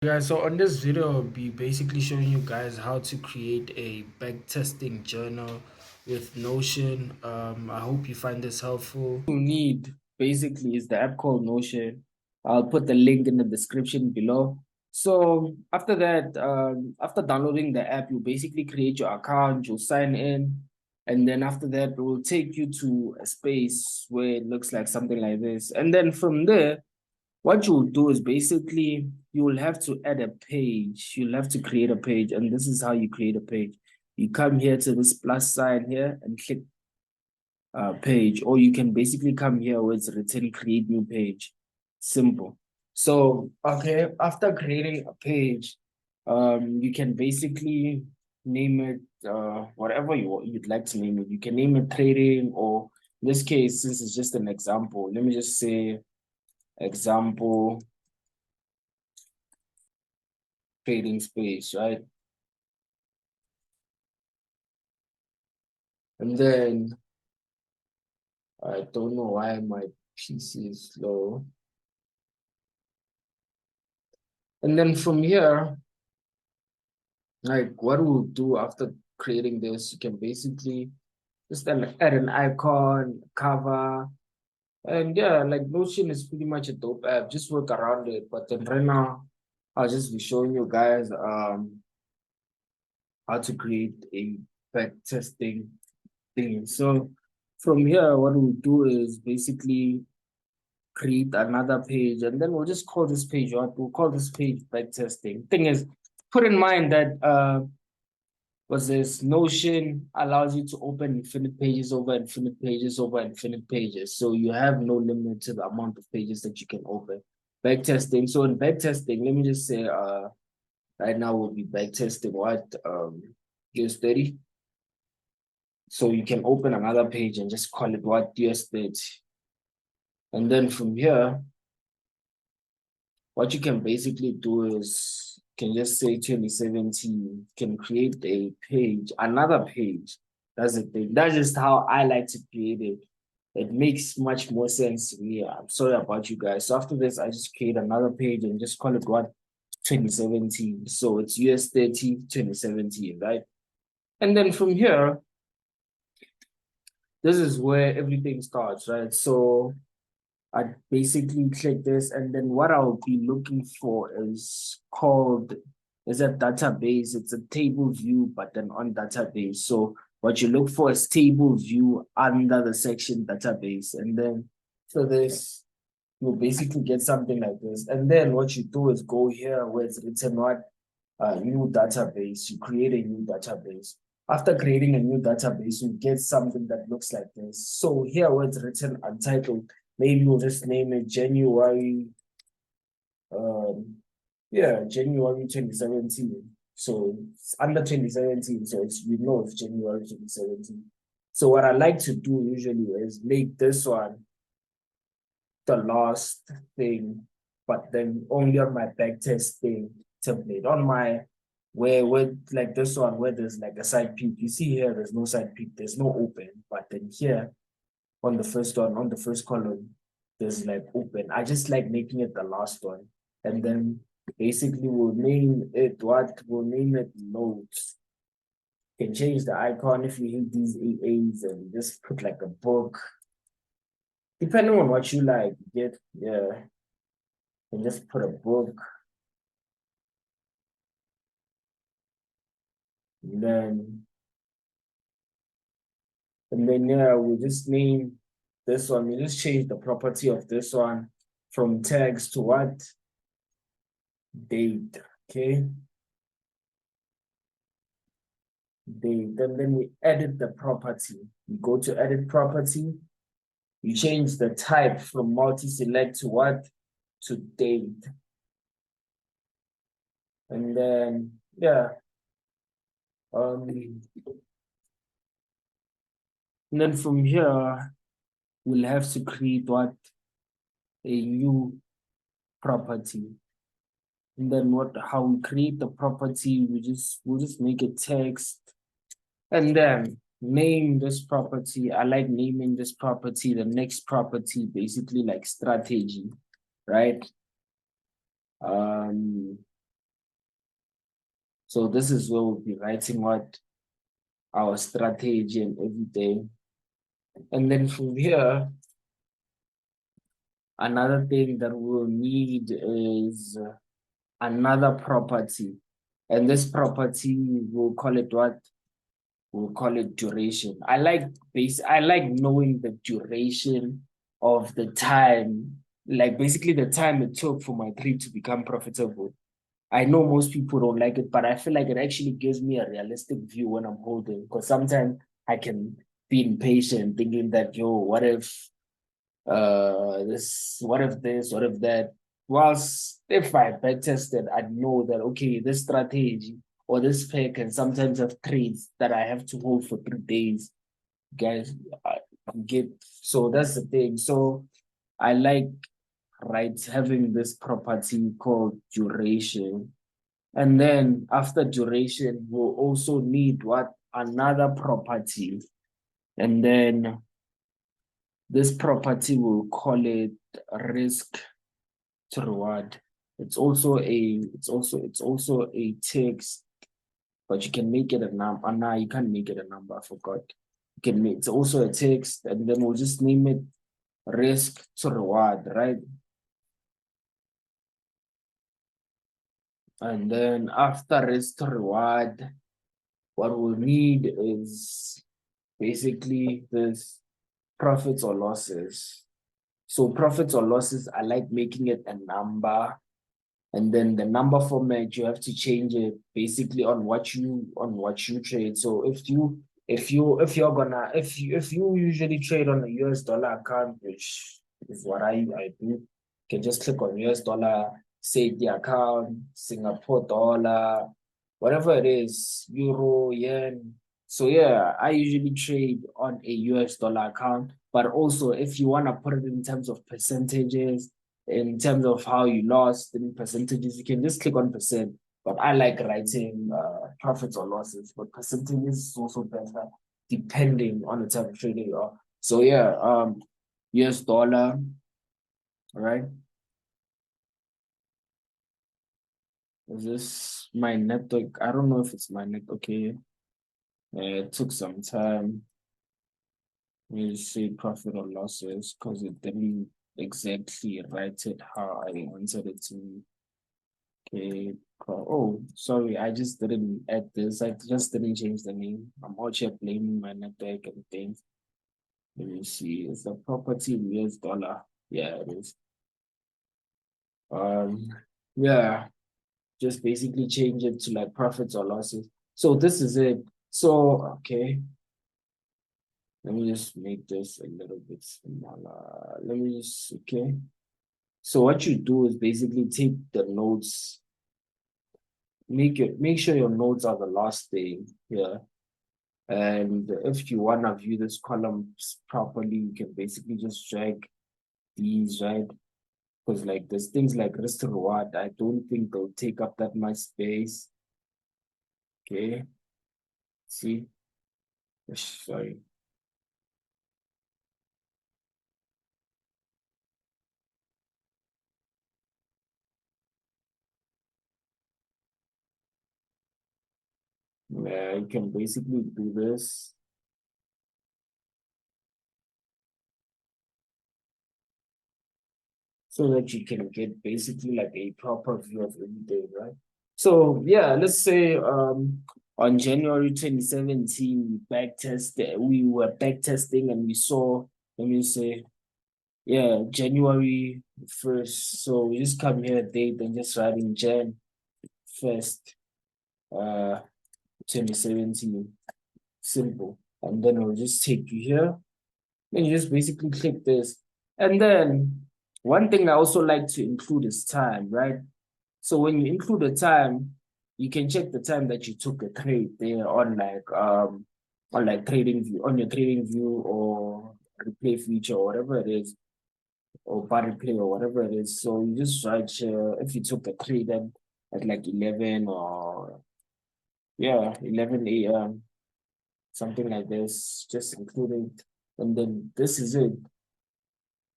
Guys, so on this video, I'll be basically showing you guys how to create a backtesting journal with Notion. I hope you find this helpful. You need basically is the app called Notion. I'll put the link in the description below. So after that, after downloading the app, you basically create your account, you'll sign in, and then after that, it will take you to a space where it looks like something like this. And then from there, what you'll do is basically you'll have to add a page. You'll have to create a page, and this is how you create a page. You come here to this plus sign here and click page, or you can basically come here where it's written create new page. Simple. So okay, after creating a page, you can basically name it whatever you'd like to name it. You can name it trading, or in this case, since it's just an example, let me just say example trading space, right? And then I don't know why my PC is slow. And then from here, like what we'll do after creating this, you can basically just then add an icon, cover, and yeah, like Notion is pretty much a dope app. Just work around it. But then right now, I'll just be showing you guys how to create a back testing thing. So from here, what we'll do is basically create another page, and then we'll just call this page what we'll call this page backtesting. Thing is, put in mind that was this Notion allows you to open infinite pages over infinite pages over infinite pages. So you have no limit to the amount of pages that you can open. Backtesting. So in backtesting, let me just say right now we'll be backtesting what US 30. So you can open another page and just call it what US 30. And then from here, what you can basically do is can just say 2017, can create a page, another page. That's the thing. That's just how I like to create it. It makes much more sense to me. I'm sorry about you guys. So after this, I just create another page and just call it what 2017. So it's US 30 2017, right? And then from here, this is where everything starts, right? So I basically click this, and then what I'll be looking for is a database. It's a table view, but then on database. So what you look for is table view under the section database. And then for this, you'll basically get something like this. And then what you do is go here where it's written what new database. You create a new database. After creating a new database, you get something that looks like this. So here where it's written untitled, maybe we'll just name it January, um, yeah, January 2017. So it's under 2017, so it's it's January 2017. So what I like to do usually is make this one the last thing, but then only on my backtesting template. On my where like this one where there's like a side peak. You see here, there's no side peak, there's no open, but then here on the first one, on the first column, there's like open. I just like making it the last one. And then basically we'll name it what? We'll name it notes. You can change the icon if you hate these AAs and just put like a book. Depending on what you like, get yeah, and just put a book. And then yeah, we just name this one. We just change the property of this one from tags to what? Date. Okay. Date. And then we edit the property. You go to edit property. You change the type from multi-select to what? To date. And then yeah. Um and then from here we'll have to create what? A new property. And then how we create the property, we'll just make it text, and then name this property. I like naming this property the next property, basically like strategy, right? So this is where we'll be writing what our strategy and everything. And then from here, another thing that we'll need is another property. And this property, we'll call it what? We'll call it duration. I like knowing the duration of the time, like basically the time it took for my trade to become profitable. I know most people don't like it, but I feel like it actually gives me a realistic view when I'm holding, because sometimes I can be impatient thinking that, yo, what if what if that. Whilst if I back tested, I'd know that okay, this strategy or this pair can sometimes have trades that I have to hold for 3 days. Guys, I get, so that's the thing. So I like, right, having this property called duration. And then after duration, we'll also need what? Another property. And then this property, we'll call it risk to reward. It's also a text, but you can make it a number. No, you can't make it a number. I forgot. You can make, it's also a text, and then we'll just name it risk to reward, right? And then after risk to reward, what we'll need is basically this profits or losses. So profits or losses, I like making it a number. And then the number format, you have to change it basically on what you trade. So if you usually trade on a US dollar account, which is what I do, you can just click on US dollar, say the account, Singapore dollar, whatever it is, euro, yen. So yeah, I usually trade on a US dollar account, but also if you want to put it in terms of percentages, in terms of how you lost in percentages, you can just click on percent. But I like writing profits or losses, but percentages is also better depending on the type of trader you are. So yeah, US dollar, right? Is this my network? I don't know if it's my net. Okay, it took some time. We see profit or losses because it didn't exactly write it how I wanted it to. Okay. Oh, sorry, I just didn't add this. I just didn't change the name. I'm out here blaming my network and things. Let me see. It's the property US dollar. Yeah, it is. Um, yeah, just basically change it to like profits or losses. So this is it. So okay, let me just make this a little bit smaller. Let me just okay. So what you do is basically take the notes, make sure your notes are the last thing here. And if you want to view this columns properly, you can basically just drag these, right? Because like there's things like risk to reward, I don't think they'll take up that much space. Okay, see, sorry. Yeah, you can basically do this. So that you can get basically like a proper view of everything, right? So yeah, let's say on January 2017, we were back testing and we saw, let me say, yeah, January 1st. So we just come here date and just write in Jan 1st, 2017. Simple. And then I'll just take you here. Then you just basically click this. And then one thing I also like to include is time, right? So when you include the time, you can check the time that you took a trade there on like trading view, on your trading view or replay feature or whatever it is, or body play or whatever it is. So you just write if you took a trade at like 11 or yeah, 11 a.m., something like this, just include it. And then this is it.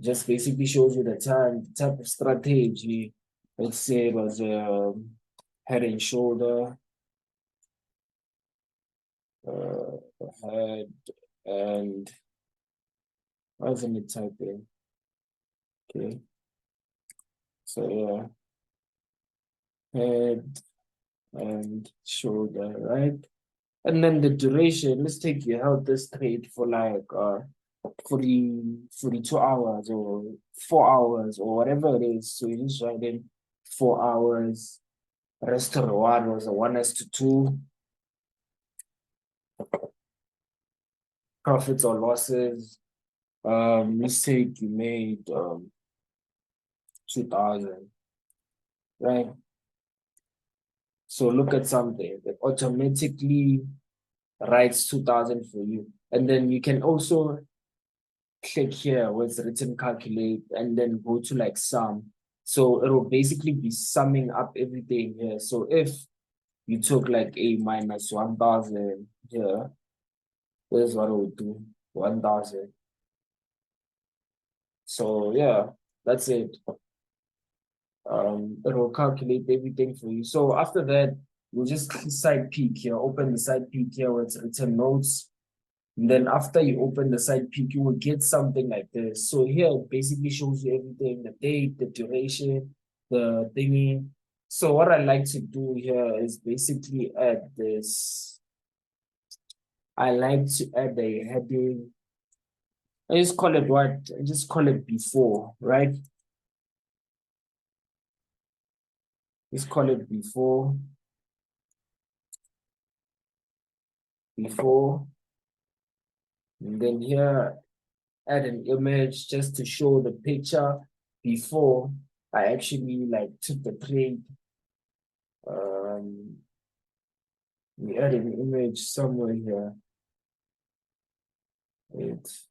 Just basically shows you the time, type of strategy. Let's say it was a head and shoulder. head and why isn't it typing? Okay, so yeah, head and shoulder, right? And then the duration, let's take you held this trade for like 42 hours or 4 hours or whatever it is. So you just write in 4 hours. Rest to reward was a 1:2. Profits or losses. Mistake you made 2000, right? So look at something that automatically writes 2000 for you. And then you can also click here where it's written calculate and then go to like sum. So it will basically be summing up everything here. So if you took like a minus 1000 here, here's what it would do, 1000. So yeah, that's it. It will calculate everything for you. So after that, you'll just side peek here, open the side peek here where it's written notes. And then after you open the side peek, you will get something like this. So here it basically shows you everything, the date, the duration, the thingy. So what I like to do here is basically add this. I like to add a heading. I just call it what? I just call it before, right? Just call it before. Before. And then here, add an image just to show the picture before I actually like took the trade. We add an image somewhere here.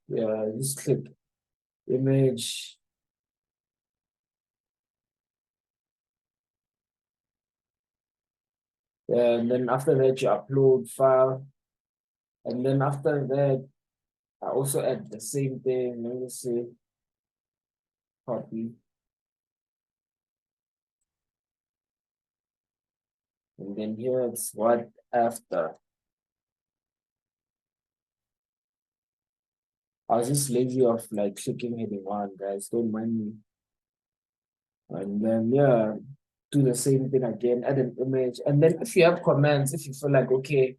Yeah, just click image. And then after that, you upload file. And then after that, I also add the same thing. Let me see, copy. And then here it's what after. I was just lazy of like clicking heading one, guys. Don't mind me. And then yeah, do the same thing again, add an image. And then if you have comments, if you feel like okay,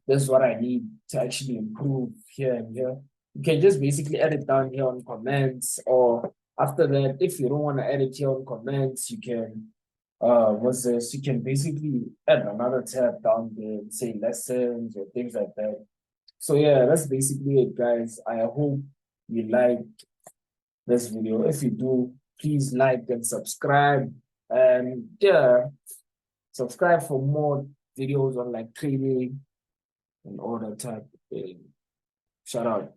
this is what I need to actually improve here and here, you can just basically add it down here on comments. Or after that, if you don't want to add it here on comments, you can what's this? You can basically add another tab down there and say lessons or things like that. So yeah, that's basically it, guys. I hope you like this video. If you do, please like and subscribe. And yeah, subscribe for more videos on like trading and all that type of thing. Shout out.